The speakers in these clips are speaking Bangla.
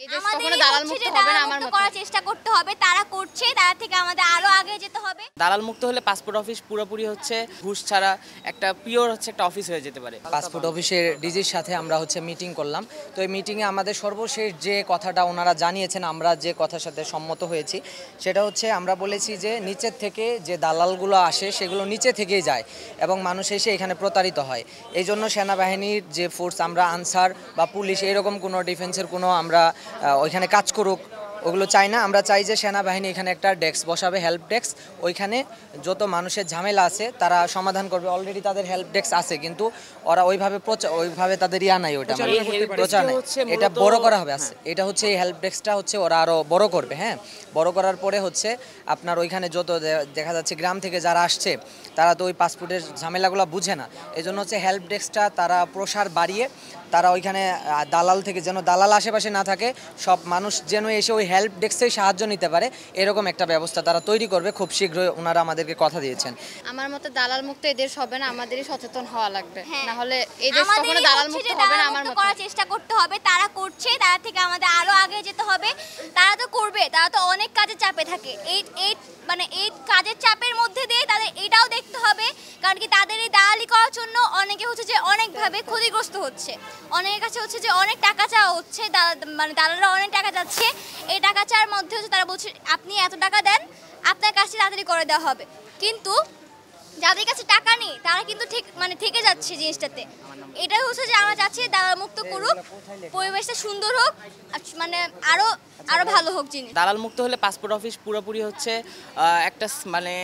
এই দেশ কখনো দালাল মুক্ত হবে না আমার মতে। করার চেষ্টা করতে হবে, তারা করছে, তার থেকে আমাদের আরো আগে যেতে হবে। দালাল মুক্ত হলে পাসপোর্ট অফিস পুরোপুরি হচ্ছে ঘুষ ছাড়া একটা পিওর হচ্ছে একটা অফিস হয়ে যেতে পারে। পাসপোর্ট অফিসের ডিজির সাথে আমরা হচ্ছে মিটিং করলাম। তো এই মিটিংয়ে আমাদের সর্বশেষ যে কথাটা ওনারা জানিয়েছেন, আমরা যে কথার সাথে সম্মত হয়েছি সেটা হচ্ছে আমরা বলেছি যে নিচের থেকে যে দালালগুলো আসে সেগুলো নিচে থেকেই যায় এবং মানুষ এসে এখানে প্রতারিত হয়। এই জন্য সেনাবাহিনীর যে ফোর্স আমরা আনসার বা পুলিশ এরকম কোনো ডিফেন্সের কোনো আমরা ওইখানে কাজ করুক ওগুলো চাই না। আমরা চাই যে সেনাবাহিনী এখানে একটা ডেস্ক বসাবে, হেল্প ডেস্ক, ওইখানে যত মানুষের ঝামেলা আছে তারা সমাধান করবে। অলরেডি তাদের হেল্প ডেস্ক আছে কিন্তু ওরা ওইভাবে তাদের নাই, ওইটা প্রচার নাই, এটা বড় করা হবে। এটা হচ্ছে এই হেল্প ডেস্কটা হচ্ছে ওরা আরও বড় করবে। হ্যাঁ, বড় করার পরে হচ্ছে আপনার ওইখানে যত দেখা যাচ্ছে গ্রাম থেকে যারা আসছে তারা তো ওই পাসপোর্টের ঝামেলাগুলো বুঝে না, এই জন্য হচ্ছে হেল্প ডেস্কটা তারা প্রসার বাড়িয়ে তারা ওইখানে দালাল থেকে যেন দালাল আশেপাশে না থাকে, সব মানুষ যেন এসে ওই হেল্প ডেস্কেই সাহায্য নিতে পারে, এরকম একটা ব্যবস্থা তারা তৈরি করবে খুব শীঘ্রই। ওনারা আমাদেরকে কথা দিয়েছেন। আমার মতে দালাল মুক্ত এই দেশ হবে না, আমাদেরই সচেতন হওয়া লাগবে, না হলে এই দেশ কখনো দালাল মুক্ত হবে না আমার মতে। করার চেষ্টা করতে হবে, তারা করছে, তার থেকে আমাদের আরো আগে যেতে হবে। তারা তো করবে, তারা তো অনেক কাজের চাপে থাকে, এই কাজের চাপের মধ্যে দিয়ে তাদের এটাও দেখতে হবে, কারণ কি তাদের এই দালালি করার জন্য অনেকে হচ্ছে যে অনেকভাবে ক্ষতিগ্রস্ত হচ্ছে, অনেকের কাছে হচ্ছে যে অনেক টাকা চাওয়া হচ্ছে, মানে দালালরা অনেক টাকা চাচ্ছে। এই টাকা চাওয়ার মধ্যে হচ্ছে তারা বলছে আপনি এত টাকা দেন, আপনার কাছে তাড়াতাড়ি করে দেওয়া হবে, কিন্তু যাদের কাছে টাকা নেই তারা কিন্তু ঠিক মানে থেকে যাচ্ছে জিনিসটাতে। এটাই হচ্ছে যে আমরা চাচ্ছি দালাল মুক্ত করুক, পরিবেশটা সুন্দর হোক, মানে আরো ভালো হোক জিনিস। দালাল মুক্ত হলে পাসপোর্ট অফিস পুরোপুরি হচ্ছে একটা মানে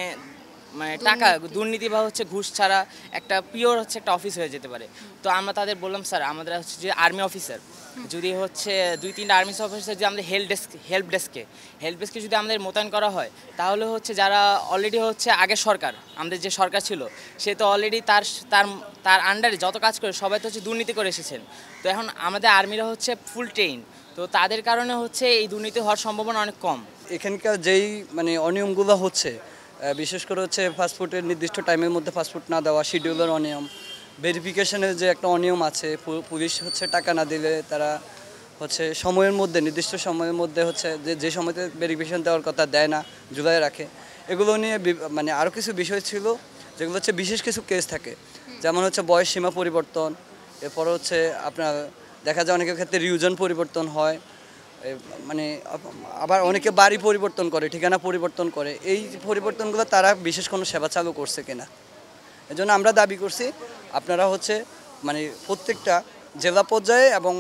টাকা দুর্নীতি বা হচ্ছে ঘুষ ছাড়া একটা পিওর হচ্ছে একটা অফিস হয়ে যেতে পারে। তো আমরা তাদের বললাম স্যার আমাদের হচ্ছে যে আর্মি অফিসার যদি হচ্ছে 2-3টা আর্মি অফিসার যদি আমাদের হেল্প ডেস্কে যদি আমাদের মোতায়েন করা হয়, তাহলে হচ্ছে যারা অলরেডি হচ্ছে আগের সরকার আমাদের যে সরকার ছিল সে তো অলরেডি তার আন্ডারে যত কাজ করে সবাই তো হচ্ছে দুর্নীতি করে এসেছেন। তো এখন আমাদের আর্মিরা হচ্ছে ফুল ট্রেন, তো তাদের কারণে হচ্ছে এই দুর্নীতি হওয়ার সম্ভাবনা অনেক কম। এখানকার যেই মানে অনিয়মগুলো হচ্ছে, বিশেষ করে হচ্ছে পাসপোর্টের নির্দিষ্ট টাইমের মধ্যে পাসপোর্ট না দেওয়া, শিডিউলের অনিয়ম, ভেরিফিকেশনের যে একটা অনিয়ম আছে, পুলিশ হচ্ছে টাকা না দিলে তারা হচ্ছে সময়ের মধ্যে নির্দিষ্ট সময়ের মধ্যে হচ্ছে যে সময়তে ভেরিফিকেশন দেওয়ার কথা দেয় না, ঝুলাই রাখে। এগুলো নিয়ে মানে আরও কিছু বিষয় ছিল যেগুলো হচ্ছে বিশেষ কিছু কেস থাকে, যেমন হচ্ছে বয়স সীমা পরিবর্তন, এরপর হচ্ছে আপনার দেখা যায় অনেকের ক্ষেত্রে রিউজন পরিবর্তন হয়, মানে আবার অনেকে বাড়ি পরিবর্তন করে, ঠিকানা পরিবর্তন করে। এই পরিবর্তনগুলো তারা বিশেষ কোনো সেবা চালু করছে কিনা, এজন্য আমরা দাবি করছি আপনারা হচ্ছে মানে প্রত্যেকটা জেলা পর্যায়ে এবং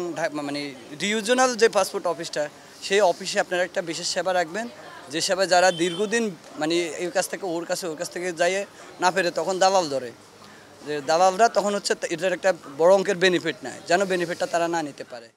মানে রিজিওনাল যে পাসপোর্ট অফিসটা সেই অফিসে আপনারা একটা বিশেষ সেবা রাখবেন, যে সেবা যারা দীর্ঘদিন মানে এর কাছ থেকে ওর কাছ থেকে যাইয়ে না ফেরে তখন দালাল ধরে, যে দালালরা তখন হচ্ছে এটার একটা বড় অঙ্কের বেনিফিট নেয়, যেন বেনিফিটটা তারা না নিতে পারে।